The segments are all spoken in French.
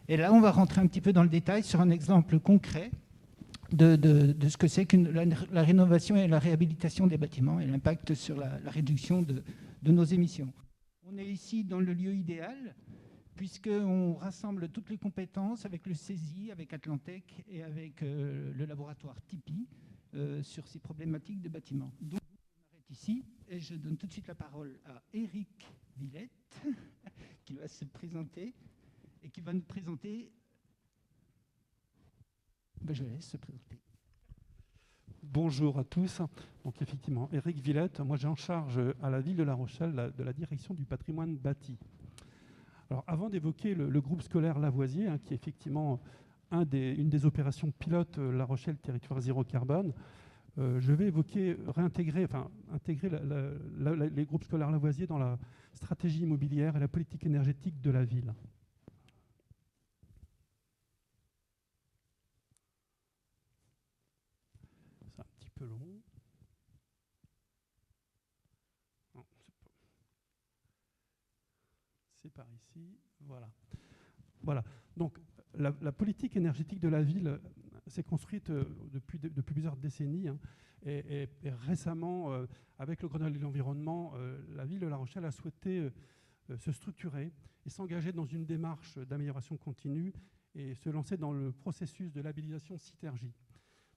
Et là, on va rentrer un petit peu dans le détail sur un exemple concret de ce que c'est que la rénovation et la réhabilitation des bâtiments et l'impact sur la réduction de nos émissions. On est ici dans le lieu idéal, puisqu'on rassemble toutes les compétences avec le CESI, avec Atlantec et avec le laboratoire TIPI sur ces problématiques de bâtiments. Donc, je m'arrête ici et je donne tout de suite la parole à Éric Villette, qui va se présenter et qui va nous présenter... je laisse se présenter. Bonjour à tous. Donc effectivement, Éric Villette, moi j'ai en charge à la ville de La Rochelle de la direction du patrimoine bâti. Alors avant d'évoquer le groupe scolaire Lavoisier, qui est effectivement une des opérations pilotes La Rochelle territoire zéro carbone, je vais intégrer les groupes scolaires Lavoisier dans la stratégie immobilière et la politique énergétique de la ville. C'est un petit peu long. Non, c'est par ici. Voilà. Donc la politique énergétique de la ville s'est construite depuis plusieurs décennies. Et récemment, avec le Grenelle de l'environnement, la ville de La Rochelle a souhaité se structurer et s'engager dans une démarche d'amélioration continue et se lancer dans le processus de labellisation Citergie.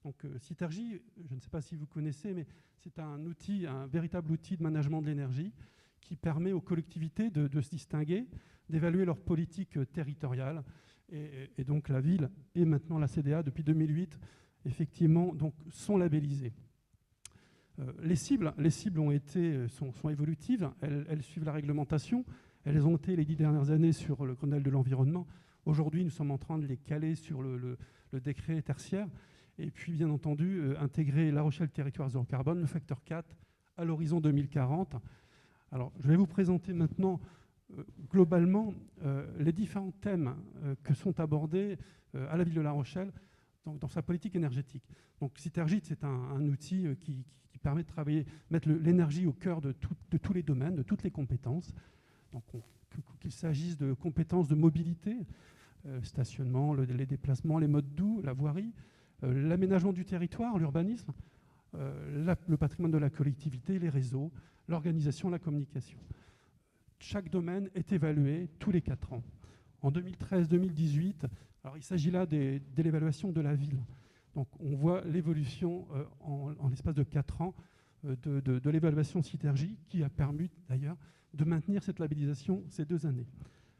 Donc Citergie, je ne sais pas si vous connaissez, mais c'est un véritable outil de management de l'énergie qui permet aux collectivités de se distinguer, d'évaluer leur politique territoriale. Et donc la ville et maintenant la CDA, depuis 2008, effectivement, donc, sont labellisées. Les cibles sont évolutives, elles suivent la réglementation. Elles ont été les 10 dernières années sur le Grenelle de l'environnement. Aujourd'hui, nous sommes en train de les caler sur le décret tertiaire. Et puis, bien entendu, intégrer La Rochelle territoire zéro carbone, le facteur 4, à l'horizon 2040. Alors, je vais vous présenter maintenant globalement les différents thèmes que sont abordés à la ville de La Rochelle dans sa politique énergétique. Donc Citergie, c'est un outil qui permet de travailler, mettre l'énergie au cœur de tous les domaines, de toutes les compétences. Donc qu'il s'agisse de compétences de mobilité, stationnement, les déplacements, les modes doux, la voirie, l'aménagement du territoire, l'urbanisme, le patrimoine de la collectivité, les réseaux, l'organisation, la communication. Chaque domaine est évalué tous les 4 ans. En 2013-2018, alors il s'agit là de l'évaluation de la ville. Donc on voit l'évolution en l'espace de 4 ans de l'évaluation Citergie, qui a permis d'ailleurs de maintenir cette labellisation ces 2 années.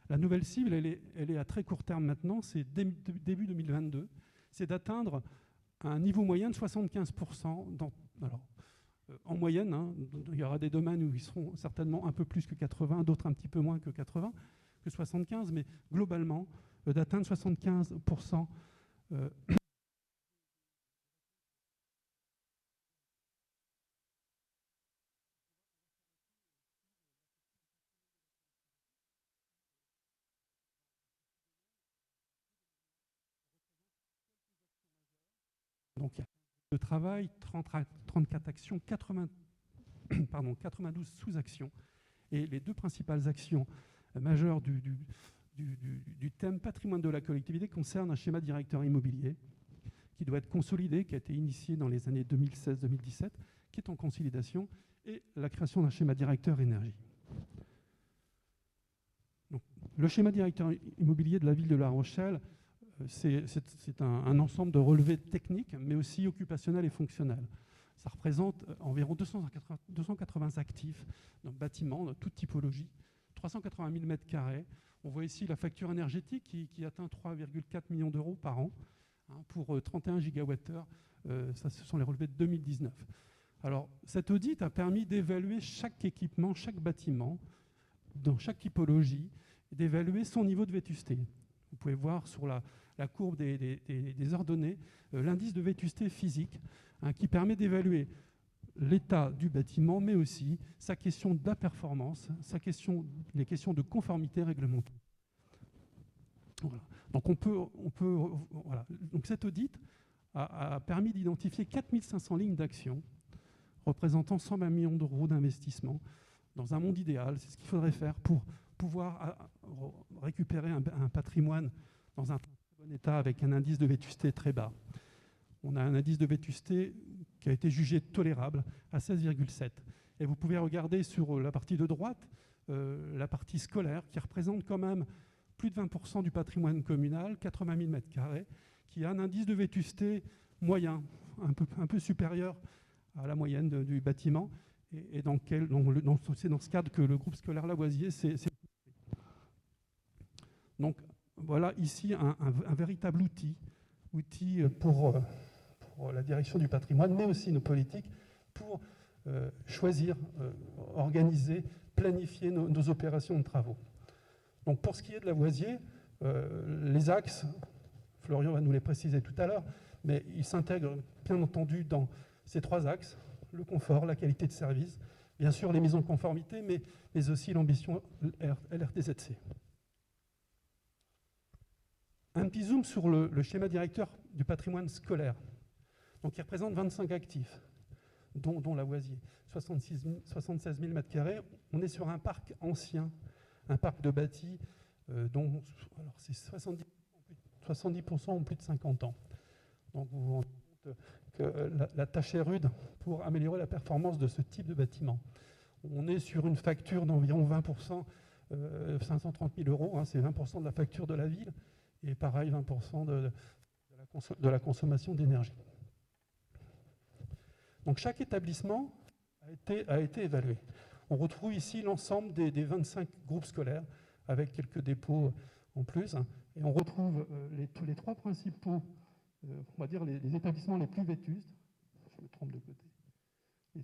La nouvelle cible, elle est à très court terme maintenant, c'est début 2022, c'est d'atteindre un niveau moyen de 75%. En moyenne, il y aura des domaines où ils seront certainement un peu plus que 80, d'autres un petit peu moins que 80, que 75, mais globalement, d'atteindre 75%. Donc, il y a de travail, 34 actions, 92 sous-actions. Et les 2 principales actions majeures du thème patrimoine de la collectivité concernent un schéma directeur immobilier qui doit être consolidé, qui a été initié dans les années 2016-2017, qui est en consolidation, et la création d'un schéma directeur énergie. Donc, le schéma directeur immobilier de la ville de La Rochelle, c'est un ensemble de relevés techniques, mais aussi occupationnels et fonctionnels. Ça représente environ 280 actifs, donc bâtiments de toute typologie, 380 000 m². On voit ici la facture énergétique qui atteint 3,4 millions d'euros par an pour 31 gigawattheures. Ça, ce sont les relevés de 2019. Alors, cet audit a permis d'évaluer chaque équipement, chaque bâtiment, dans chaque typologie, et d'évaluer son niveau de vétusté. Vous pouvez voir sur la courbe des ordonnées l'indice de vétusté physique qui permet d'évaluer l'état du bâtiment, mais aussi sa question de la performance, les questions de conformité réglementaire. Voilà. Donc cet audit a permis d'identifier 4500 lignes d'action représentant 120 millions d'euros d'investissement. Dans un monde idéal, c'est ce qu'il faudrait faire pour pouvoir récupérer un patrimoine dans un très bon état avec un indice de vétusté très bas. On a un indice de vétusté qui a été jugé tolérable à 16,7. Et vous pouvez regarder sur la partie de droite, la partie scolaire, qui représente quand même plus de 20% du patrimoine communal, 80 000 m², qui a un indice de vétusté moyen, un peu supérieur à la moyenne du bâtiment, et c'est dans ce cadre que le groupe scolaire Lavoisier s'est. Donc voilà ici un véritable outil pour la direction du patrimoine, mais aussi nos politiques, pour choisir, organiser, planifier nos opérations de travaux. Donc pour ce qui est de Lavoisier, les axes, Florian va nous les préciser tout à l'heure, mais ils s'intègrent bien entendu dans ces 3 axes: le confort, la qualité de service, bien sûr les mises en conformité, mais aussi l'ambition LRTZC. Un petit zoom sur le schéma directeur du patrimoine scolaire. Donc il représente 25 actifs, dont Lavoisier, 76 000 m². On est sur un parc ancien, un parc de bâtis dont c'est 70% ont plus de 50 ans. Donc vous vous rendez compte que la tâche est rude pour améliorer la performance de ce type de bâtiment. On est sur une facture d'environ 20%, 530 000 €, hein, c'est 20% de la facture de la ville, et pareil 20% de la consommation d'énergie. Donc chaque établissement a été évalué. On retrouve ici l'ensemble des 25 groupes scolaires, avec quelques dépôts en plus, hein, et on retrouve tous les 3 principaux, on va dire les établissements les plus vétustes. Je me trompe de côté. Les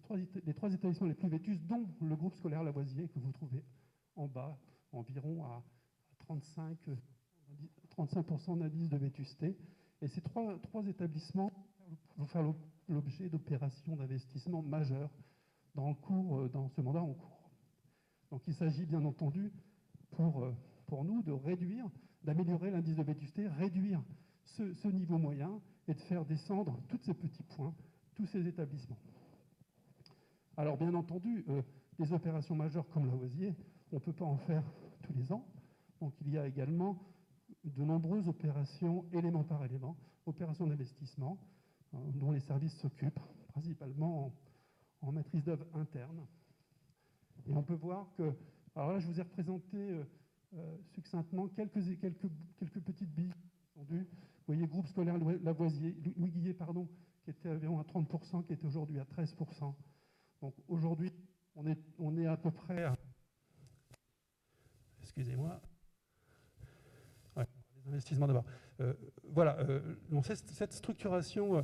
3 établissements les plus vétustes, dont le groupe scolaire Lavoisier, que vous trouvez en bas, environ à 35% d'indice de vétusté. Et ces trois établissements vont faire l'objet d'opérations d'investissement majeures dans ce mandat en cours. Donc il s'agit bien entendu pour nous d'améliorer l'indice de vétusté, réduire ce niveau moyen et de faire descendre tous ces petits points, tous ces établissements. Alors bien entendu, des opérations majeures comme Lavoisier, on ne peut pas en faire tous les ans. Donc il y a également de nombreuses opérations, élément par élément, opérations d'investissement, dont les services s'occupent, principalement en maîtrise d'œuvre interne. Et on peut voir que, alors là je vous ai représenté succinctement quelques petites billes. Vous voyez, groupe scolaire Lavoisier, Louis Guillet, pardon, qui était environ à 30%, qui est aujourd'hui à 13%. Donc aujourd'hui, on est à peu près à... Excusez-moi. Ouais, les investissements d'abord. Voilà, donc cette structuration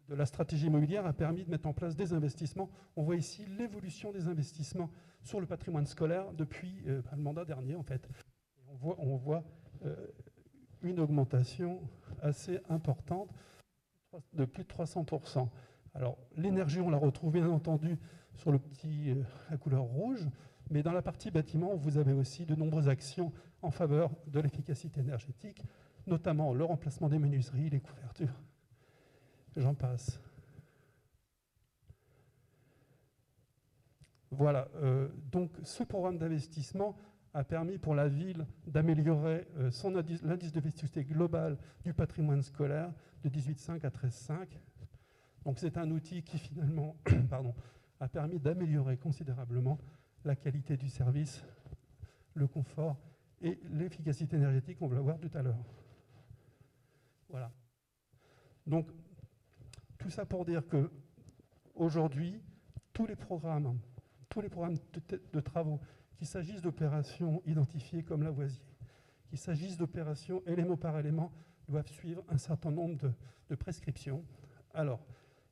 de la stratégie immobilière a permis de mettre en place des investissements. On voit ici l'évolution des investissements sur le patrimoine scolaire depuis le mandat dernier, en fait. Et on voit une augmentation assez importante de plus de 300%. Alors, l'énergie, on la retrouve bien entendu sur la couleur rouge, mais dans la partie bâtiment, vous avez aussi de nombreuses actions en faveur de l'efficacité énergétique, notamment le remplacement des menuiseries, les couvertures, j'en passe. Voilà, donc ce programme d'investissement a permis pour la ville d'améliorer l'indice de vétusté global du patrimoine scolaire de 18,5 à 13,5. Donc c'est un outil qui finalement a permis d'améliorer considérablement la qualité du service, le confort et l'efficacité énergétique, on va le voir tout à l'heure. Voilà. Donc tout ça pour dire que aujourd'hui, tous les programmes de travaux, qu'il s'agisse d'opérations identifiées comme Lavoisier, qu'il s'agisse d'opérations élément par élément, doivent suivre un certain nombre de prescriptions. Alors,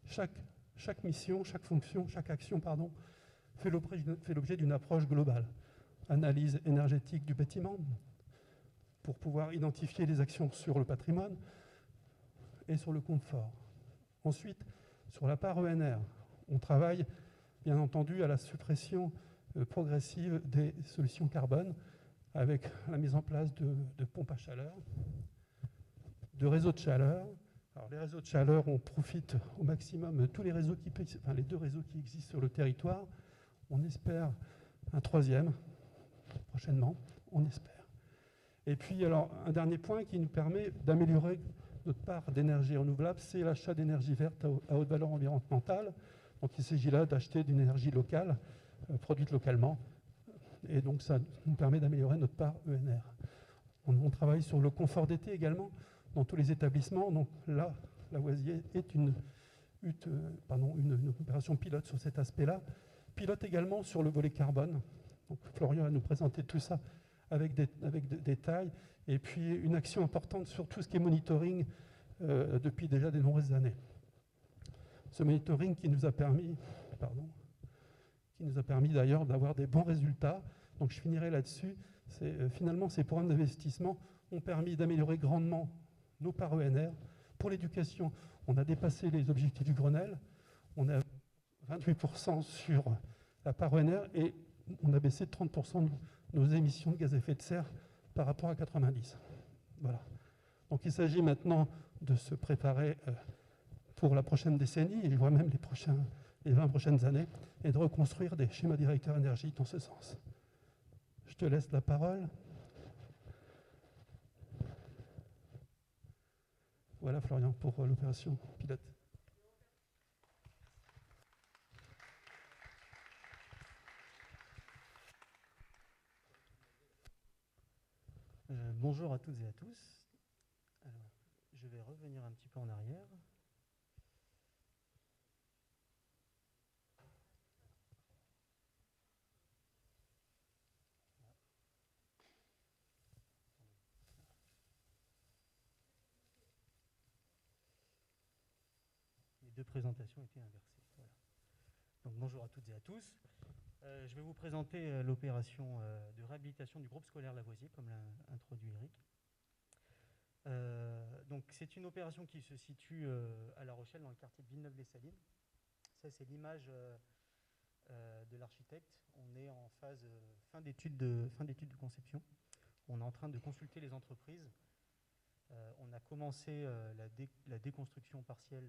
chaque mission, chaque fonction, chaque action, fait l'objet d'une approche globale. Analyse énergétique du bâtiment, pour pouvoir identifier les actions sur le patrimoine et sur le confort. Ensuite, sur la part ENR, on travaille bien entendu à la suppression progressive des solutions carbone avec la mise en place de pompes à chaleur, de réseaux de chaleur. Alors les réseaux de chaleur, on profite au maximum de tous les réseaux les 2 réseaux qui existent sur le territoire. On espère un 3e prochainement, on espère. Et puis, alors, un dernier point qui nous permet d'améliorer notre part d'énergie renouvelable, c'est l'achat d'énergie verte à haute valeur environnementale. Donc, il s'agit là d'acheter d'une énergie locale, produite localement. Et donc, ça nous permet d'améliorer notre part ENR. On travaille sur le confort d'été également dans tous les établissements. Donc là, Lavoisier est une opération pilote sur cet aspect-là. Pilote également sur le volet carbone. Donc, Florian va nous présenter tout ça avec des détails. Et puis, une action importante sur tout ce qui est monitoring depuis déjà de nombreuses années. Ce monitoring qui nous a permis d'ailleurs d'avoir des bons résultats. Donc, je finirai là-dessus. Finalement, ces programmes d'investissement ont permis d'améliorer grandement nos parts ENR. Pour l'éducation, on a dépassé les objectifs du Grenelle. On est à 28% sur la part ENR et on a baissé de 30% nos émissions de gaz à effet de serre par rapport à 90. Voilà. Donc il s'agit maintenant de se préparer pour la prochaine décennie, et je vois même les 20 prochaines années, et de reconstruire des schémas directeurs énergie dans ce sens. Je te laisse la parole. Voilà Florian pour l'opération pilote. Bonjour à toutes et à tous. Alors, je vais revenir un petit peu en arrière. Les deux présentations étaient inversées. Voilà. Donc, bonjour à toutes et à tous. Je vais vous présenter l'opération de réhabilitation du groupe scolaire Lavoisier, comme l'a introduit Eric. Donc, c'est une opération qui se situe à La Rochelle, dans le quartier de Villeneuve-les-Salines. Ça, c'est l'image de l'architecte. On est en phase fin d'étude de conception. On est en train de consulter les entreprises. On a commencé la déconstruction partielle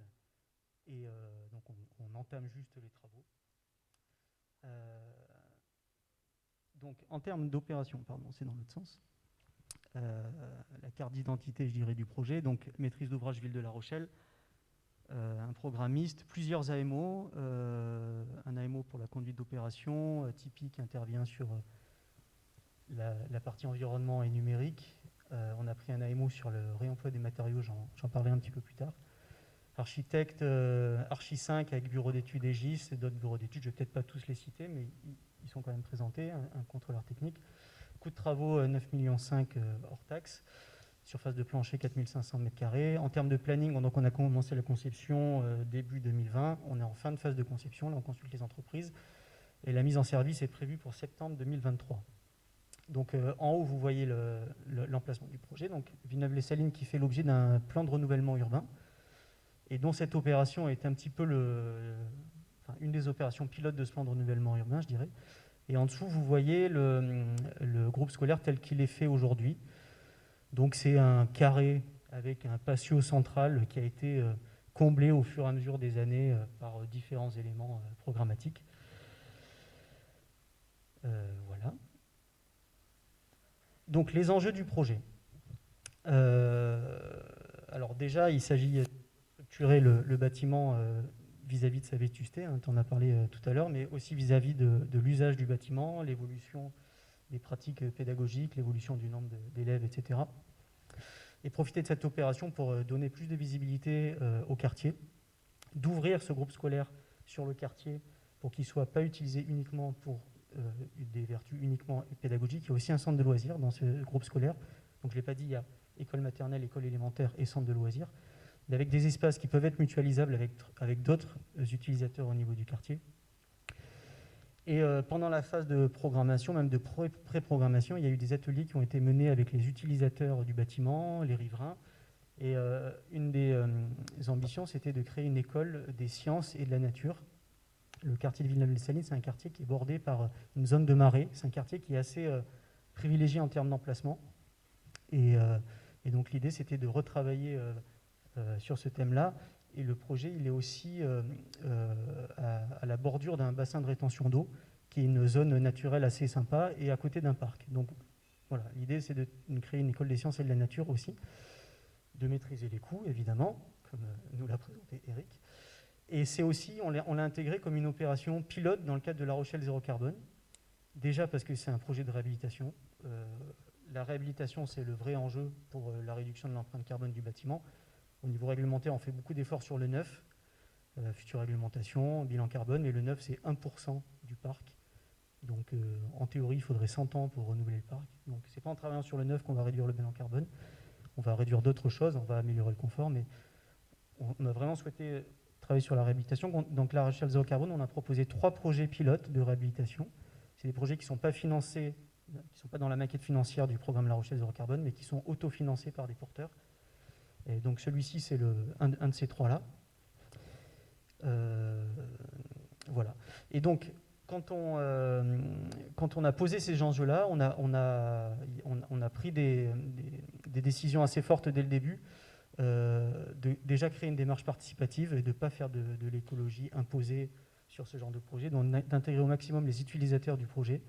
et donc on entame juste les travaux. Donc, en termes d'opération, c'est dans l'autre sens. La carte d'identité, je dirais, du projet. Donc, maîtrise d'ouvrage Ville de La Rochelle, un programmiste, plusieurs AMO, un AMO pour la conduite d'opération, Tipeee qui intervient sur la partie environnement et numérique. On a pris un AMO sur le réemploi des matériaux, j'en parlerai un petit peu plus tard. Architecte, Archi 5 avec bureau d'études Aegis et d'autres bureaux d'études, je ne vais peut-être pas tous les citer, mais ils sont quand même présentés, un contrôleur technique. Coût de travaux 9,5 millions hors taxe, surface de plancher 4500 m². En termes de planning, donc on a commencé la conception début 2020, on est en fin de phase de conception, là on consulte les entreprises, et la mise en service est prévue pour septembre 2023. Donc en haut, vous voyez l'emplacement du projet, donc Villeneuve-les-Salines qui fait l'objet d'un plan de renouvellement urbain, et dont cette opération est un petit peu une des opérations pilotes de ce plan de renouvellement urbain, je dirais. Et en dessous, vous voyez le groupe scolaire tel qu'il est fait aujourd'hui. Donc c'est un carré avec un patio central qui a été comblé au fur et à mesure des années par différents éléments programmatiques. Voilà. Donc les enjeux du projet. Alors déjà, il s'agit de structurer le bâtiment vis-à-vis de sa vétusté, tu en as parlé tout à l'heure, mais aussi vis-à-vis de l'usage du bâtiment, l'évolution des pratiques pédagogiques, l'évolution du nombre d'élèves, etc. Et profiter de cette opération pour donner plus de visibilité au quartier, d'ouvrir ce groupe scolaire sur le quartier pour qu'il ne soit pas utilisé uniquement pour des vertus uniquement pédagogiques. Il y a aussi un centre de loisirs dans ce groupe scolaire. Donc je ne l'ai pas dit, il y a école maternelle, école élémentaire et centre de loisirs, avec des espaces qui peuvent être mutualisables avec d'autres utilisateurs au niveau du quartier. Et pendant la phase de programmation, même de pré-programmation, il y a eu des ateliers qui ont été menés avec les utilisateurs du bâtiment, les riverains. Et une des ambitions, c'était de créer une école des sciences et de la nature. Le quartier de Villeneuve-les-Salines, c'est un quartier qui est bordé par une zone de marais. C'est un quartier qui est assez privilégié en termes d'emplacement. Et donc l'idée, c'était de retravailler sur ce thème-là. Et le projet, il est aussi à la bordure d'un bassin de rétention d'eau, qui est une zone naturelle assez sympa, et à côté d'un parc. Donc voilà, l'idée c'est de créer une école des sciences et de la nature aussi, de maîtriser les coûts évidemment, comme nous l'a présenté Eric. Et c'est aussi, on l'a intégré comme une opération pilote dans le cadre de La Rochelle zéro carbone. Déjà parce que c'est un projet de réhabilitation. La réhabilitation, c'est le vrai enjeu pour la réduction de l'empreinte carbone du bâtiment. Au niveau réglementaire, on fait beaucoup d'efforts sur le neuf, future réglementation, bilan carbone, mais le neuf, c'est 1% du parc. Donc en théorie, il faudrait 100 ans pour renouveler le parc. Donc c'est pas en travaillant sur le neuf qu'on va réduire le bilan carbone. On va réduire d'autres choses, on va améliorer le confort, mais on a vraiment souhaité travailler sur la réhabilitation. Donc La Rochelle zéro carbone, on a proposé 3 projets pilotes de réhabilitation. C'est des projets qui ne sont pas financés, qui ne sont pas dans la maquette financière du programme La Rochelle zéro carbone, mais qui sont autofinancés par des porteurs. Et donc celui-ci, c'est un de ces 3-là. Voilà. Et donc, quand on a posé ces enjeux-là, on a pris des décisions assez fortes dès le début, de déjà créer une démarche participative et de ne pas faire de l'écologie imposée sur ce genre de projet, donc d'intégrer au maximum les utilisateurs du projet.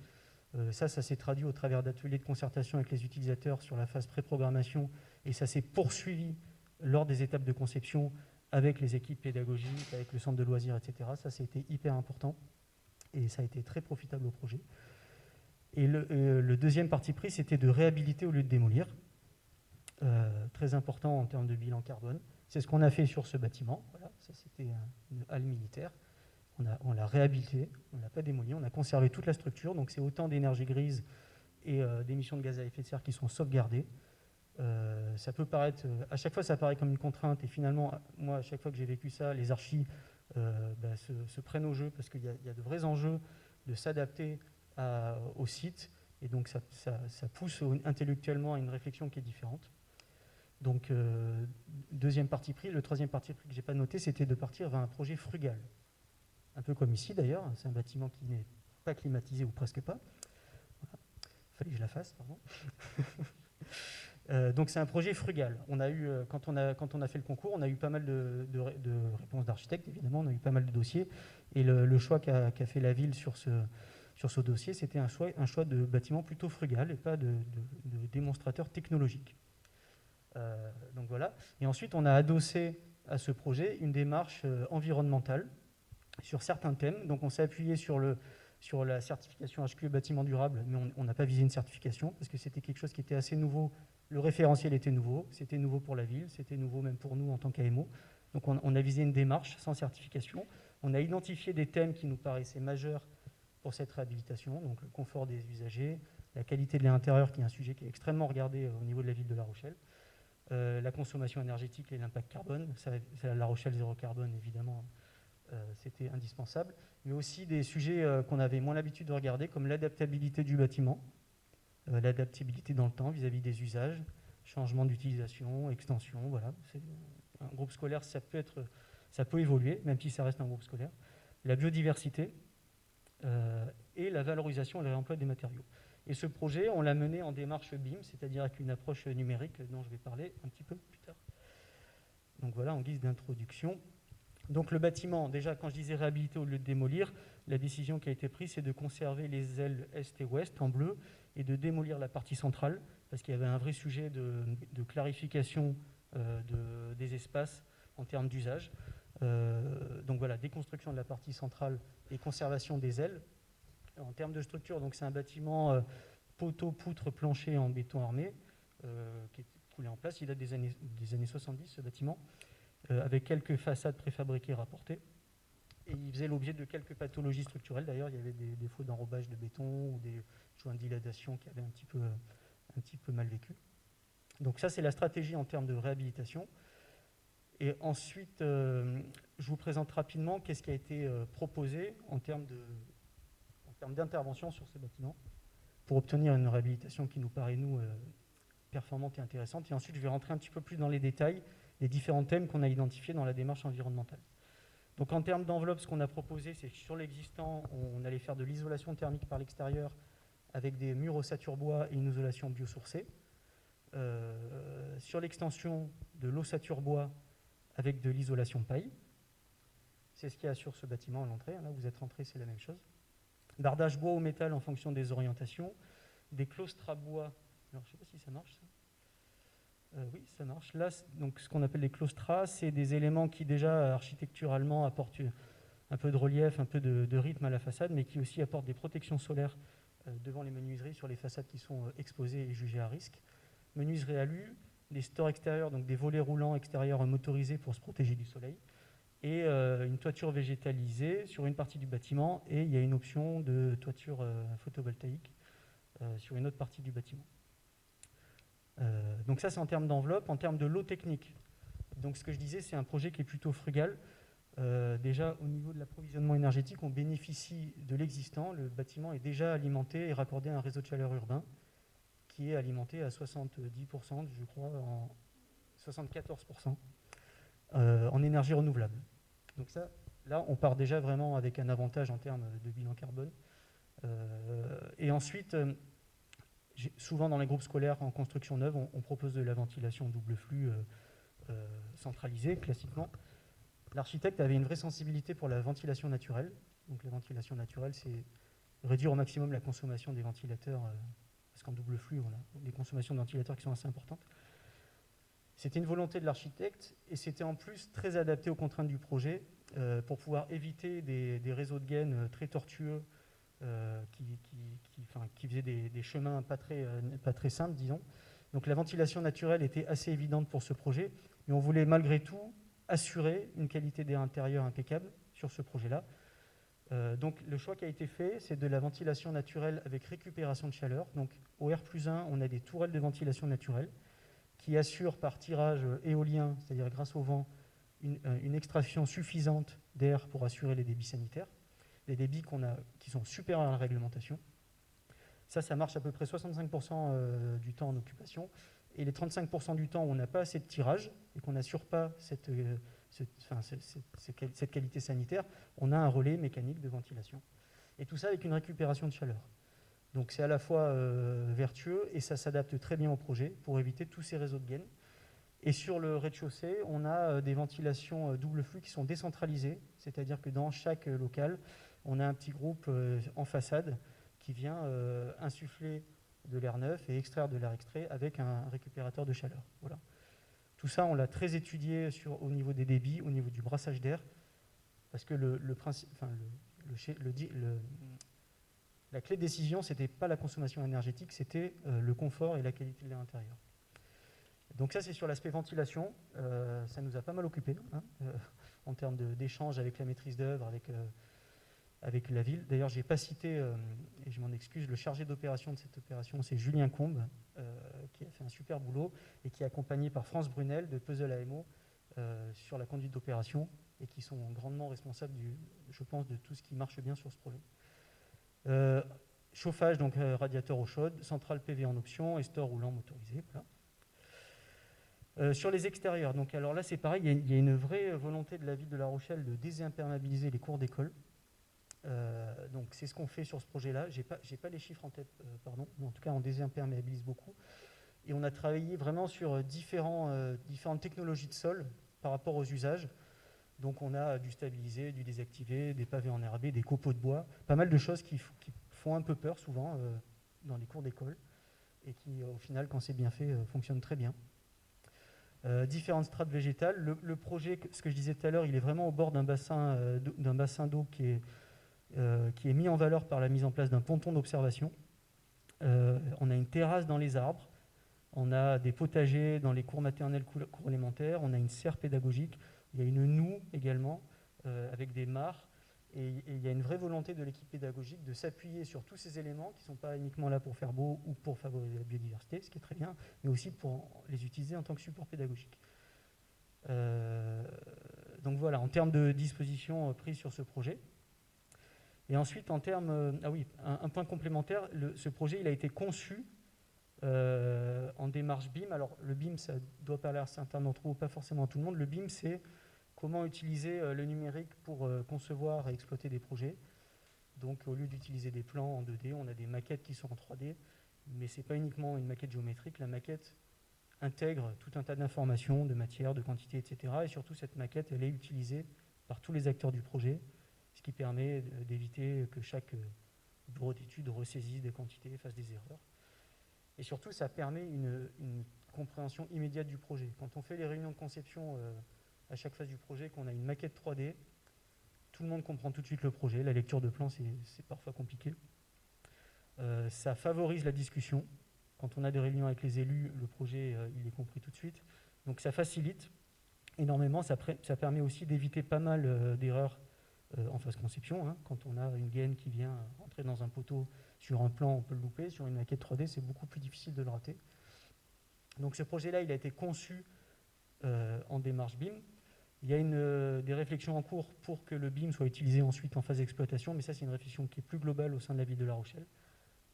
Ça s'est traduit au travers d'ateliers de concertation avec les utilisateurs sur la phase pré-programmation, et ça s'est poursuivi lors des étapes de conception avec les équipes pédagogiques, avec le centre de loisirs, etc. Ça, c'était hyper important et ça a été très profitable au projet. Et le deuxième parti pris, c'était de réhabiliter au lieu de démolir. Très important en termes de bilan carbone. C'est ce qu'on a fait sur ce bâtiment. Voilà, ça, c'était une halle militaire. On l'a réhabilité, on ne l'a pas démoli, on a conservé toute la structure. Donc c'est autant d'énergie grise et d'émissions de gaz à effet de serre qui sont sauvegardées. Ça peut paraître, à chaque fois ça paraît comme une contrainte, et finalement, moi, à chaque fois que j'ai vécu ça, les archis se prennent au jeu, parce qu'il y a de vrais enjeux de s'adapter au site, et donc ça pousse intellectuellement à une réflexion qui est différente. Donc, deuxième parti pris. Le troisième parti pris que je n'ai pas noté, c'était de partir vers un projet frugal. Un peu comme ici d'ailleurs, c'est un bâtiment qui n'est pas climatisé ou presque pas. Voilà. Il fallait que je la fasse, pardon. Donc c'est un projet frugal. On a eu, quand on a fait le concours, on a eu pas mal de réponses d'architectes, évidemment, on a eu pas mal de dossiers. Et le choix qu'a fait la ville sur ce dossier, c'était un choix de bâtiment plutôt frugal et pas de démonstrateur technologique. Donc voilà. Et ensuite, on a adossé à ce projet une démarche environnementale sur certains thèmes. Donc on s'est appuyé sur la certification HQE bâtiment durable, mais on n'a pas visé une certification parce que c'était quelque chose qui était assez nouveau. Le référentiel était nouveau, c'était nouveau pour la ville, c'était nouveau même pour nous en tant qu'AMO. Donc on a visé une démarche sans certification. On a identifié des thèmes qui nous paraissaient majeurs pour cette réhabilitation, donc le confort des usagers, la qualité de l'intérieur, qui est un sujet qui est extrêmement regardé au niveau de la ville de La Rochelle, la consommation énergétique et l'impact carbone. La Rochelle zéro carbone, évidemment, c'était indispensable, mais aussi des sujets qu'on avait moins l'habitude de regarder, comme l'adaptabilité du bâtiment, l'adaptabilité dans le temps vis-à-vis des usages, changement d'utilisation, extension, voilà. Un groupe scolaire, ça peut évoluer, même si ça reste un groupe scolaire. La biodiversité et la valorisation et le réemploi des matériaux. Et ce projet, on l'a mené en démarche BIM, c'est-à-dire avec une approche numérique dont je vais parler un petit peu plus tard. Donc voilà, en guise d'introduction. Donc le bâtiment, déjà quand je disais réhabiliter au lieu de démolir, la décision qui a été prise, c'est de conserver les ailes est et ouest en bleu et de démolir la partie centrale, parce qu'il y avait un vrai sujet de clarification des espaces en termes d'usage. Donc voilà, déconstruction de la partie centrale et conservation des ailes. En termes de structure, donc c'est un bâtiment poteau, poutre, plancher en béton armé qui est coulé en place. Il date des années 70, ce bâtiment. Avec quelques façades préfabriquées rapportées. Et il faisait l'objet de quelques pathologies structurelles. D'ailleurs, il y avait des défauts d'enrobage de béton ou des joints de dilatation qui avaient un petit peu mal vécu. Donc ça, c'est la stratégie en termes de réhabilitation. Et ensuite, je vous présente rapidement qu'est-ce qui a été proposé en termes d'intervention sur ce bâtiment pour obtenir une réhabilitation qui nous paraît, nous, performante et intéressante. Et ensuite, je vais rentrer un petit peu plus dans les détails des différents thèmes qu'on a identifiés dans la démarche environnementale. Donc en termes d'enveloppe, ce qu'on a proposé, c'est que sur l'existant, on allait faire de l'isolation thermique par l'extérieur avec des murs ossature bois et une isolation biosourcée. Sur l'extension, de l'ossature bois avec de l'isolation paille. C'est ce qu'il y a sur ce bâtiment à l'entrée. Là, vous êtes rentré, c'est la même chose. Bardage bois ou métal en fonction des orientations. Des claustras bois Alors, je ne sais pas si ça marche, ça. Oui, ça marche. Là, donc, ce qu'on appelle les claustras, c'est des éléments qui déjà architecturalement apportent un peu de relief, un peu de rythme à la façade, mais qui aussi apportent des protections solaires devant les menuiseries sur les façades qui sont exposées et jugées à risque. Menuiserie alu, des stores extérieurs, donc des volets roulants extérieurs motorisés pour se protéger du soleil, et une toiture végétalisée sur une partie du bâtiment, et il y a une option de toiture photovoltaïque sur une autre partie du bâtiment. Donc ça, c'est en termes d'enveloppe. En termes de lot technique, donc ce que je disais, c'est un projet qui est plutôt frugal. Déjà, au niveau de l'approvisionnement énergétique, on bénéficie de l'existant. Le bâtiment est déjà alimenté et raccordé à un réseau de chaleur urbain qui est alimenté à 70%, je crois, 74% en énergie renouvelable. Donc ça, là, on part déjà vraiment avec un avantage en termes de bilan carbone. Et ensuite, souvent dans les groupes scolaires en construction neuve, on propose de la ventilation double flux centralisée, classiquement. L'architecte avait une vraie sensibilité pour la ventilation naturelle. Donc la ventilation naturelle, c'est réduire au maximum la consommation des ventilateurs, parce qu'en double flux, on a des consommations de ventilateurs qui sont assez importantes. C'était une volonté de l'architecte, et c'était en plus très adapté aux contraintes du projet, pour pouvoir éviter des réseaux de gaines très tortueux, qui faisaient des chemins pas très simples, disons. Donc la ventilation naturelle était assez évidente pour ce projet, mais on voulait malgré tout assurer une qualité d'air intérieur impeccable sur ce projet-là. Donc le choix qui a été fait, c'est de la ventilation naturelle avec récupération de chaleur. Donc au R+1, on a des tourelles de ventilation naturelle qui assurent par tirage éolien, c'est-à-dire grâce au vent, une extraction suffisante d'air pour assurer les débits sanitaires, les débits qui sont supérieurs à la réglementation. Ça marche à peu près 65% du temps en occupation. Et les 35% du temps où on n'a pas assez de tirage et qu'on n'assure pas cette qualité sanitaire, on a un relais mécanique de ventilation. Et tout ça avec une récupération de chaleur. Donc c'est à la fois vertueux et ça s'adapte très bien au projet pour éviter tous ces réseaux de gaines. Et sur le rez-de-chaussée, on a des ventilations double flux qui sont décentralisées, c'est-à-dire que dans chaque local, on a un petit groupe en façade qui vient insuffler de l'air neuf et extraire de l'air extrait avec un récupérateur de chaleur. Voilà. Tout ça, on l'a très étudié au niveau des débits, au niveau du brassage d'air, parce que la clé de décision, ce n'était pas la consommation énergétique, c'était le confort et la qualité de l'air intérieur. Donc ça, c'est sur l'aspect ventilation. Ça nous a pas mal occupé en termes d'échanges avec la maîtrise d'œuvre, avec la ville. D'ailleurs, je n'ai pas cité, et je m'en excuse, le chargé d'opération de cette opération, c'est Julien Combe, qui a fait un super boulot et qui est accompagné par France Brunel de Puzzle AMO sur la conduite d'opération et qui sont grandement responsables, je pense, de tout ce qui marche bien sur ce projet. Chauffage, donc radiateur eau chaude, centrale PV en option et store roulant motorisé. Voilà. Sur les extérieurs, donc alors là c'est pareil, il y a une vraie volonté de la ville de La Rochelle de désimperméabiliser les cours d'école. Donc c'est ce qu'on fait sur ce projet-là. J'ai pas les chiffres en tête, pardon, mais en tout cas on désimperméabilise beaucoup. Et on a travaillé vraiment sur différentes technologies de sol par rapport aux usages. Donc on a du stabilisé, du désactivé, des pavés enherbés, des copeaux de bois, pas mal de choses qui font un peu peur souvent dans les cours d'école et qui au final, quand c'est bien fait, fonctionnent très bien. Différentes strates végétales. Le projet, ce que je disais tout à l'heure, il est vraiment au bord d'un bassin d'eau qui est mis en valeur par la mise en place d'un ponton d'observation. On a une terrasse dans les arbres, on a des potagers dans les cours maternelles, cours élémentaires, on a une serre pédagogique, il y a une noue également avec des mares, et il y a une vraie volonté de l'équipe pédagogique de s'appuyer sur tous ces éléments qui ne sont pas uniquement là pour faire beau ou pour favoriser la biodiversité, ce qui est très bien, mais aussi pour les utiliser en tant que support pédagogique. Donc voilà, en termes de dispositions prises sur ce projet. Et ensuite, en termes... un point complémentaire, ce projet il a été conçu en démarche BIM. Alors, le BIM, ça doit parler à certains d'entre vous, pas forcément à tout le monde. Le BIM, c'est comment utiliser le numérique pour concevoir et exploiter des projets. Donc, au lieu d'utiliser des plans en 2D, on a des maquettes qui sont en 3D, mais ce n'est pas uniquement une maquette géométrique. La maquette intègre tout un tas d'informations, de matières, de quantités, etc. Et surtout, cette maquette, elle est utilisée par tous les acteurs du projet, ce qui permet d'éviter que chaque bureau d'études ressaisisse des quantités et fasse des erreurs. Et surtout, ça permet une compréhension immédiate du projet. Quand on fait les réunions de conception à chaque phase du projet, qu'on a une maquette 3D, tout le monde comprend tout de suite le projet. La lecture de plan, c'est parfois compliqué. Ça favorise la discussion. Quand on a des réunions avec les élus, le projet, il est compris tout de suite. Donc ça facilite énormément. Ça permet aussi d'éviter pas mal d'erreurs en phase conception. Hein. Quand on a une gaine qui vient entrer dans un poteau sur un plan, on peut le louper. Sur une maquette 3D, c'est beaucoup plus difficile de le rater. Donc ce projet-là, il a été conçu en démarche BIM. Il y a des réflexions en cours pour que le BIM soit utilisé ensuite en phase d'exploitation, mais ça, c'est une réflexion qui est plus globale au sein de la ville de La Rochelle.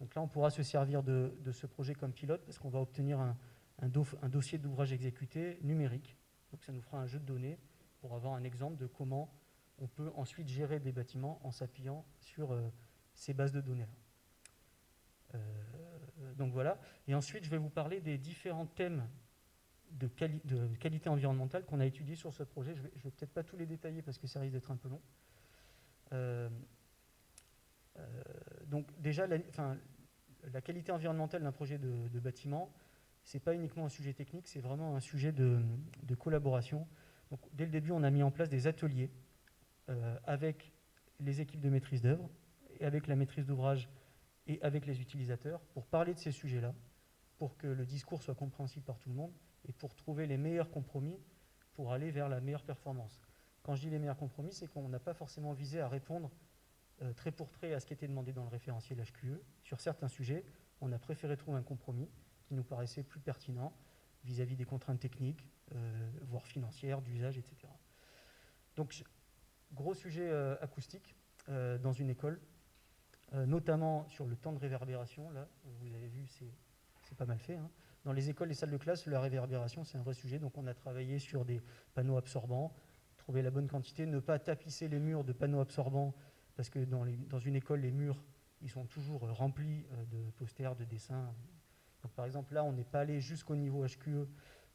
Donc là, on pourra se servir de ce projet comme pilote parce qu'on va obtenir un dossier d'ouvrage exécuté numérique. Donc ça nous fera un jeu de données pour avoir un exemple de comment on peut ensuite gérer des bâtiments en s'appuyant sur ces bases de données-là. Donc voilà. Et ensuite, je vais vous parler des différents thèmes de qualité environnementale qu'on a étudiés sur ce projet. Je vais peut-être pas tous les détailler parce que ça risque d'être un peu long. Donc déjà, la qualité environnementale d'un projet de bâtiment, c'est pas uniquement un sujet technique, c'est vraiment un sujet de collaboration. Donc, dès le début, on a mis en place des ateliers avec les équipes de maîtrise d'œuvre, et avec la maîtrise d'ouvrage et avec les utilisateurs pour parler de ces sujets-là, pour que le discours soit compréhensible par tout le monde et pour trouver les meilleurs compromis pour aller vers la meilleure performance. Quand je dis les meilleurs compromis, c'est qu'on n'a pas forcément visé à répondre trait pour trait à ce qui était demandé dans le référentiel HQE. Sur certains sujets, on a préféré trouver un compromis qui nous paraissait plus pertinent vis-à-vis des contraintes techniques, voire financières, d'usage, etc. Donc, gros sujet acoustique dans une école, notamment sur le temps de réverbération. Là, vous avez vu, c'est pas mal fait. Hein. Dans les écoles et salles de classe, la réverbération, c'est un vrai sujet. Donc, on a travaillé sur des panneaux absorbants, trouver la bonne quantité, ne pas tapisser les murs de panneaux absorbants, parce que dans une école, les murs, ils sont toujours remplis de posters, de dessins. Donc, par exemple, là, on n'est pas allé jusqu'au niveau HQE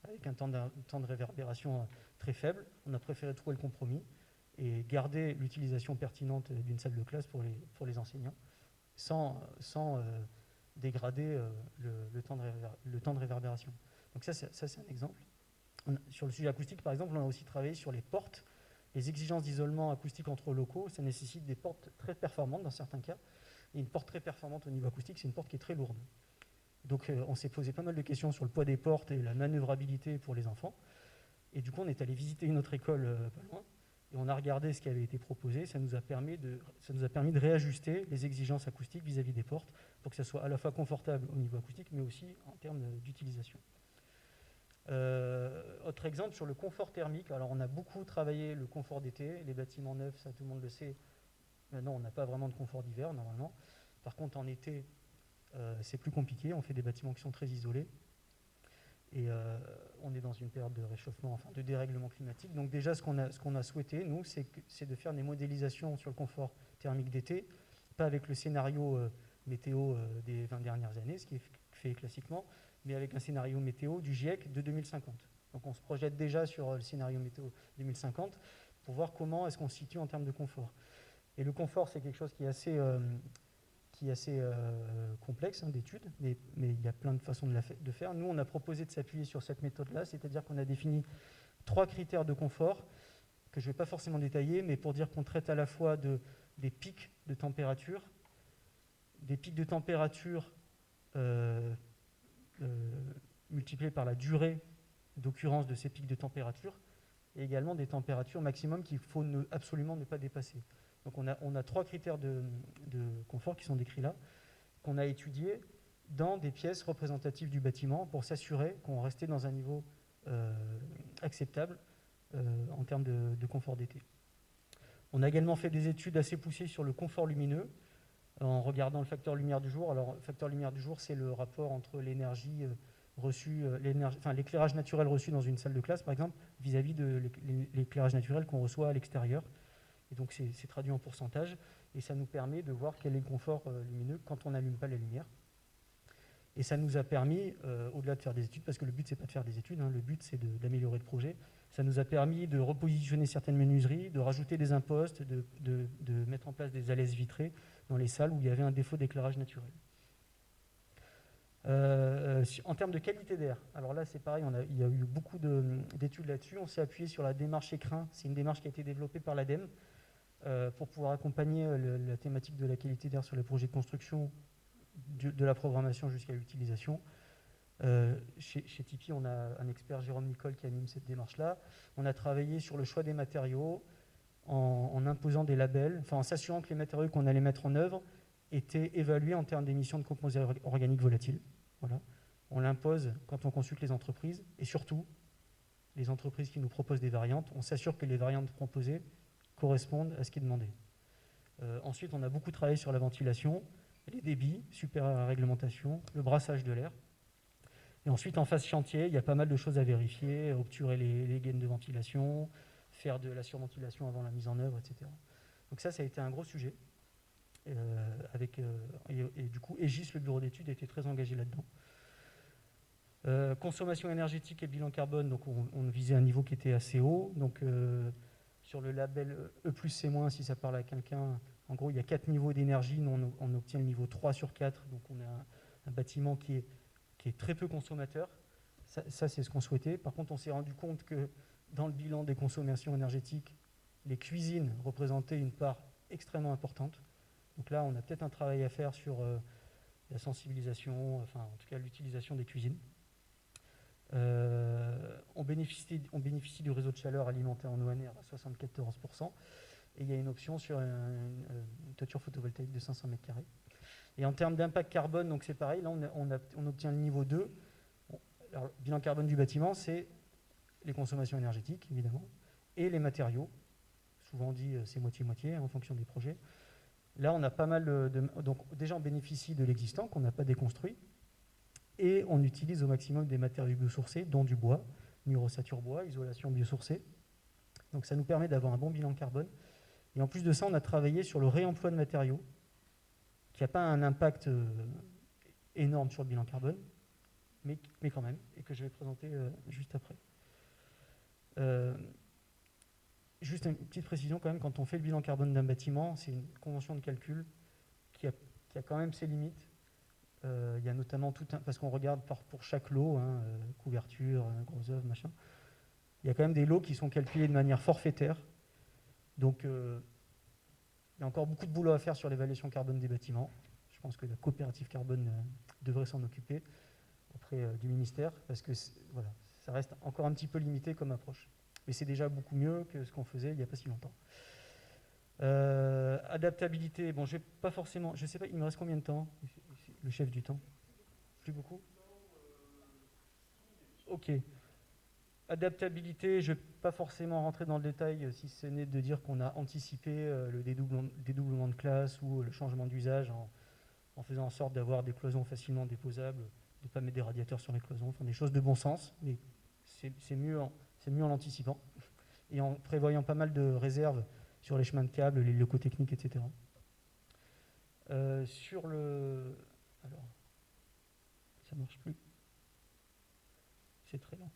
avec un temps de réverbération très faible. On a préféré trouver le compromis et garder l'utilisation pertinente d'une salle de classe pour les enseignants, sans dégrader le temps de réverbération. Donc ça, c'est un exemple. Sur le sujet acoustique, par exemple, on a aussi travaillé sur les portes. Les exigences d'isolement acoustique entre locaux, ça nécessite des portes très performantes dans certains cas. Et une porte très performante au niveau acoustique, c'est une porte qui est très lourde. Donc on s'est posé pas mal de questions sur le poids des portes et la manœuvrabilité pour les enfants. Et du coup, on est allé visiter une autre école pas loin. Et on a regardé ce qui avait été proposé. Ça nous a permis de réajuster les exigences acoustiques vis-à-vis des portes pour que ça soit à la fois confortable au niveau acoustique, mais aussi en termes d'utilisation. Autre exemple sur le confort thermique. Alors, on a beaucoup travaillé le confort d'été. Les bâtiments neufs, ça tout le monde le sait. Maintenant, on n'a pas vraiment de confort d'hiver, normalement. Par contre, en été, c'est plus compliqué. On fait des bâtiments qui sont très isolés. Et on est dans une période de réchauffement, enfin de dérèglement climatique. Donc déjà, ce qu'on a souhaité, nous, c'est de faire des modélisations sur le confort thermique d'été, pas avec le scénario météo des 20 dernières années, ce qui est fait classiquement, mais avec un scénario météo du GIEC de 2050. Donc on se projette déjà sur le scénario météo 2050 pour voir comment est-ce qu'on se situe en termes de confort. Et le confort, c'est quelque chose qui est assez complexe d'études, mais il y a plein de façons de faire. Nous, on a proposé de s'appuyer sur cette méthode-là, c'est-à-dire qu'on a défini 3 critères de confort, que je ne vais pas forcément détailler, mais pour dire qu'on traite à la fois des pics de température, multipliés par la durée d'occurrence de ces pics de température, et également des températures maximum qu'il faut absolument ne pas dépasser. Donc on a 3 critères de confort qui sont décrits là, qu'on a étudiés dans des pièces représentatives du bâtiment pour s'assurer qu'on restait dans un niveau acceptable en termes de confort d'été. On a également fait des études assez poussées sur le confort lumineux en regardant le facteur lumière du jour. Alors, le facteur lumière du jour, c'est le rapport entre l'énergie reçue, l'éclairage naturel reçu dans une salle de classe, par exemple, vis-à-vis de l'éclairage naturel qu'on reçoit à l'extérieur. Et donc, c'est traduit en pourcentage, et ça nous permet de voir quel est le confort lumineux quand on n'allume pas la lumière. Et ça nous a permis, au-delà de faire des études, parce que le but, c'est pas de faire des études, hein, le but, c'est d'améliorer le projet, ça nous a permis de repositionner certaines menuiseries, de rajouter des impostes, de mettre en place des alaises vitrées dans les salles où il y avait un défaut d'éclairage naturel. En termes de qualité d'air, alors là c'est pareil, il y a eu beaucoup d'études là-dessus. On s'est appuyé sur la démarche Écrin. C'est une démarche qui a été développée par l'ADEME pour pouvoir accompagner la thématique de la qualité d'air sur les projets de construction, de la programmation jusqu'à l'utilisation. Chez Tipeee, on a un expert, Jérôme Nicole, qui anime cette démarche-là. On a travaillé sur le choix des matériaux en imposant des labels, enfin en s'assurant que les matériaux qu'on allait mettre en œuvre étaient évalués en termes d'émissions de composés organiques volatiles. Voilà. On l'impose quand on consulte les entreprises, et surtout, les entreprises qui nous proposent des variantes, on s'assure que les variantes proposées correspondent à ce qui est demandé. Ensuite, on a beaucoup travaillé sur la ventilation, les débits supérieurs à la réglementation, le brassage de l'air. Et ensuite, en phase chantier, il y a pas mal de choses à vérifier, obturer les gaines de ventilation, faire de la surventilation avant la mise en œuvre, etc. Donc ça a été un gros sujet. Et du coup, Aegis, le bureau d'études, a été très engagé là-dedans. Consommation énergétique et bilan carbone, donc on visait un niveau qui était assez haut. Donc sur le label E+, C-, si ça parle à quelqu'un, en gros, il y a 4 niveaux d'énergie. Nous, on obtient le niveau 3 sur 4. Donc on a un bâtiment qui est très peu consommateur. Ça, c'est ce qu'on souhaitait. Par contre, on s'est rendu compte que dans le bilan des consommations énergétiques, les cuisines représentaient une part extrêmement importante. Donc là, on a peut-être un travail à faire sur la sensibilisation, enfin en tout cas l'utilisation des cuisines. On bénéficie du réseau de chaleur alimenté en ONR à 74%. Et il y a une option sur une toiture photovoltaïque de 500 m². Et en termes d'impact carbone, donc c'est pareil, là on obtient le niveau 2. Alors, le bilan carbone du bâtiment, c'est les consommations énergétiques, évidemment, et les matériaux. Souvent dit, c'est moitié-moitié en fonction des projets. Là, on a pas mal donc déjà, on bénéficie de l'existant qu'on n'a pas déconstruit, et on utilise au maximum des matériaux biosourcés, dont du bois, mur ossature bois, isolation biosourcée. Donc ça nous permet d'avoir un bon bilan carbone. Et en plus de ça, on a travaillé sur le réemploi de matériaux, qui n'a pas un impact énorme sur le bilan carbone, mais quand même, et que je vais présenter juste après. Juste une petite précision quand même, quand on fait le bilan carbone d'un bâtiment, c'est une convention de calcul qui a quand même ses limites. Il y a notamment parce qu'on regarde pour chaque lot, couverture, gros œuvre, machin, il y a quand même des lots qui sont calculés de manière forfaitaire. Donc il y a encore beaucoup de boulot à faire sur l'évaluation carbone des bâtiments. Je pense que la coopérative carbone devrait s'en occuper auprès du ministère, parce que voilà, ça reste encore un petit peu limité comme approche. Mais c'est déjà beaucoup mieux que ce qu'on faisait il n'y a pas si longtemps. Adaptabilité, bon, je ne sais pas, il me reste combien de temps, le chef du temps? Plus beaucoup? Ok. Adaptabilité, je ne vais pas forcément rentrer dans le détail, si ce n'est de dire qu'on a anticipé le dédoublement de classe ou le changement d'usage en faisant en sorte d'avoir des cloisons facilement déposables, de ne pas mettre des radiateurs sur les cloisons, enfin des choses de bon sens, mais c'est mieux en l'anticipant et en prévoyant pas mal de réserves sur les chemins de câbles, les locaux techniques, etc. Sur le... Alors, ça ne marche plus. C'est très lent.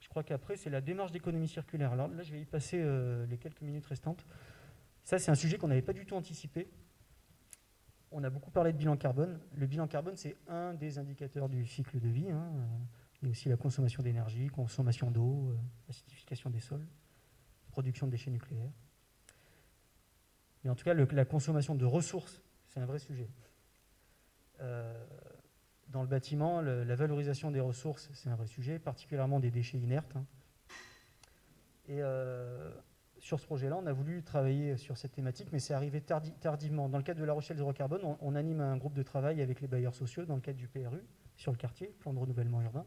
Je crois qu'après, c'est la démarche d'économie circulaire. Alors là, je vais y passer les quelques minutes restantes. Ça, c'est un sujet qu'on n'avait pas du tout anticipé. On a beaucoup parlé de bilan carbone. Le bilan carbone, c'est un des indicateurs du cycle de vie. Il y a aussi la consommation d'énergie, consommation d'eau, acidification des sols, production de déchets nucléaires. Mais en tout cas, la consommation de ressources, c'est un vrai sujet. Dans le bâtiment, la valorisation des ressources, c'est un vrai sujet, particulièrement des déchets inertes. Et sur ce projet-là, on a voulu travailler sur cette thématique, mais c'est arrivé tardivement. Dans le cadre de La Rochelle Zéro Carbone, on anime un groupe de travail avec les bailleurs sociaux dans le cadre du PRU, sur le quartier, plan de renouvellement urbain.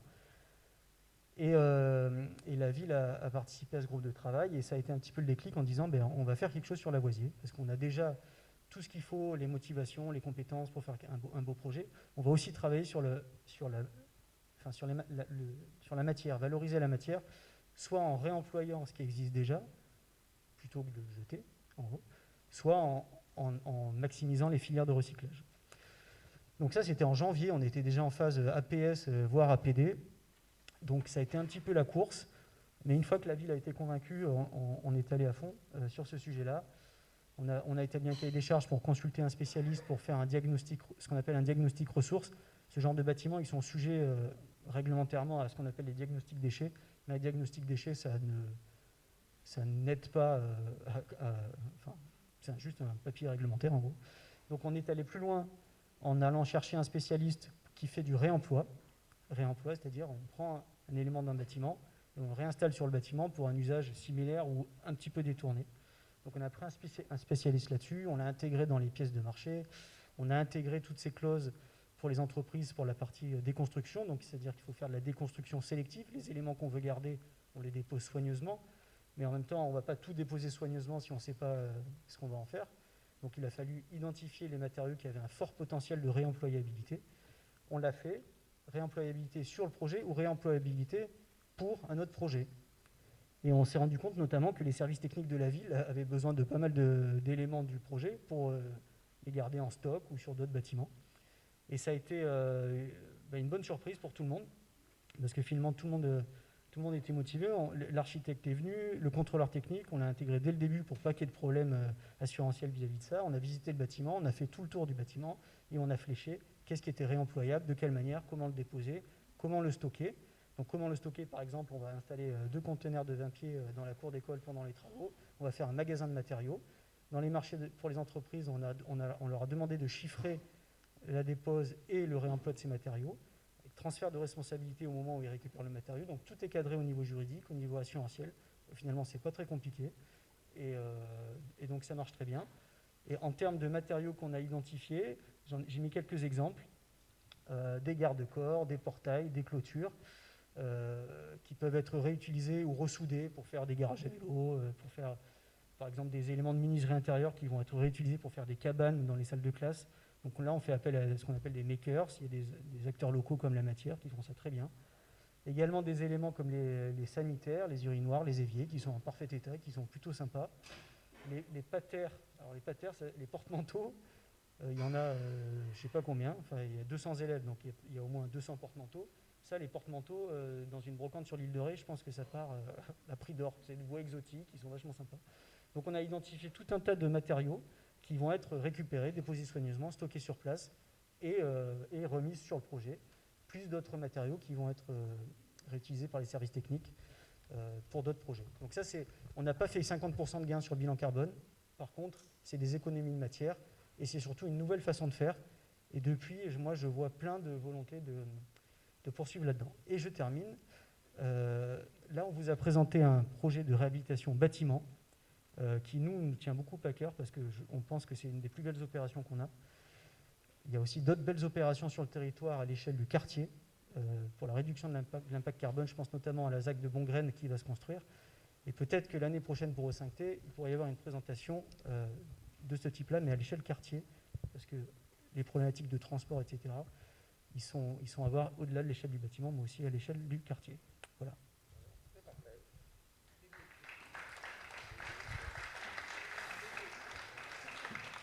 Et la ville a participé à ce groupe de travail, et ça a été un petit peu le déclic en disant on va faire quelque chose sur Lavoisier, parce qu'on a déjà tout ce qu'il faut, les motivations, les compétences pour faire un beau projet. On va aussi travailler sur la matière, valoriser la matière, soit en réemployant ce qui existe déjà, plutôt que de le jeter, en gros, soit en maximisant les filières de recyclage. Donc ça, c'était en janvier, on était déjà en phase APS, voire APD. Donc ça a été un petit peu la course, mais une fois que la ville a été convaincue, on est allé à fond sur ce sujet-là. On a établi un cahier des charges pour consulter un spécialiste pour faire un diagnostic, ce qu'on appelle un diagnostic ressources, Ce genre de bâtiments, ils sont sujets réglementairement à ce qu'on appelle les diagnostics déchets. Mais un diagnostic déchets, ça n'aide pas, enfin, c'est juste un papier réglementaire en gros. Donc on est allé plus loin en allant chercher un spécialiste qui fait du réemploi. Réemploi, c'est-à-dire on prend un élément d'un bâtiment et on le réinstalle sur le bâtiment pour un usage similaire ou un petit peu détourné. Donc on a pris un spécialiste là-dessus, on l'a intégré dans les pièces de marché, on a intégré toutes ces clauses pour les entreprises pour la partie déconstruction, donc c'est-à-dire qu'il faut faire de la déconstruction sélective. Les éléments qu'on veut garder, on les dépose soigneusement, mais en même temps, on ne va pas tout déposer soigneusement si on ne sait pas ce qu'on va en faire. Donc il a fallu identifier les matériaux qui avaient un fort potentiel de réemployabilité. On l'a fait, réemployabilité sur le projet ou réemployabilité pour un autre projet. Et on s'est rendu compte notamment que les services techniques de la ville avaient besoin de pas mal d'éléments du projet pour les garder en stock ou sur d'autres bâtiments. Et ça a été une bonne surprise pour tout le monde, parce que finalement tout le monde était motivé. L'architecte est venu, le contrôleur technique, on l'a intégré dès le début pour pas qu'il y ait de problème assurantiel vis-à-vis de ça. On a visité le bâtiment, on a fait tout le tour du bâtiment et on a fléché qu'est-ce qui était réemployable, de quelle manière, comment le déposer, comment le stocker. Donc comment le stocker, par exemple, on va installer 2 conteneurs de 20 pieds dans la cour d'école pendant les travaux. On va faire un magasin de matériaux. Dans les marchés pour les entreprises, on leur a demandé de chiffrer la dépose et le réemploi de ces matériaux. Transfert de responsabilité au moment où ils récupèrent le matériau. Donc tout est cadré au niveau juridique, au niveau assurantiel. Finalement, c'est pas très compliqué. Et donc ça marche très bien. Et en termes de matériaux qu'on a identifiés, j'ai mis quelques exemples. Des garde-corps, des portails, des clôtures qui peuvent être réutilisés ou ressoudés pour faire des garages à vélo, pour faire par exemple des éléments de menuiserie intérieure qui vont être réutilisés pour faire des cabanes dans les salles de classe. Donc là, on fait appel à ce qu'on appelle des makers. Il y a des acteurs locaux comme la matière qui font ça très bien. Également des éléments comme les sanitaires, les urinoirs, les éviers qui sont en parfait état, qui sont plutôt sympas. Les patères, alors les porte-manteaux, il y en a je ne sais pas combien, enfin il y a 200 élèves, donc il y a au moins 200 porte-manteaux. Ça, les porte-manteaux, dans une brocante sur l'île de Ré, je pense que ça part à prix d'or. C'est des bois exotiques, ils sont vachement sympas. Donc on a identifié tout un tas de matériaux qui vont être récupérés, déposés soigneusement, stockés sur place et remis sur le projet, plus d'autres matériaux qui vont être réutilisés par les services techniques pour d'autres projets. Donc ça, on n'a pas fait 50% de gains sur le bilan carbone. Par contre, c'est des économies de matière et c'est surtout une nouvelle façon de faire. Et depuis, moi, je vois plein de volonté de poursuivre là-dedans. Et je termine. Là, on vous a présenté un projet de réhabilitation bâtiment qui nous tient beaucoup à cœur parce qu'on pense que c'est une des plus belles opérations qu'on a. Il y a aussi d'autres belles opérations sur le territoire à l'échelle du quartier pour la réduction de l'impact carbone. Je pense notamment à la ZAC de Bongraine qui va se construire. Et peut-être que l'année prochaine pour E5T, il pourrait y avoir une présentation de ce type-là, mais à l'échelle quartier, parce que les problématiques de transport, etc., ils sont à voir au-delà de l'échelle du bâtiment, mais aussi à l'échelle du quartier. Voilà.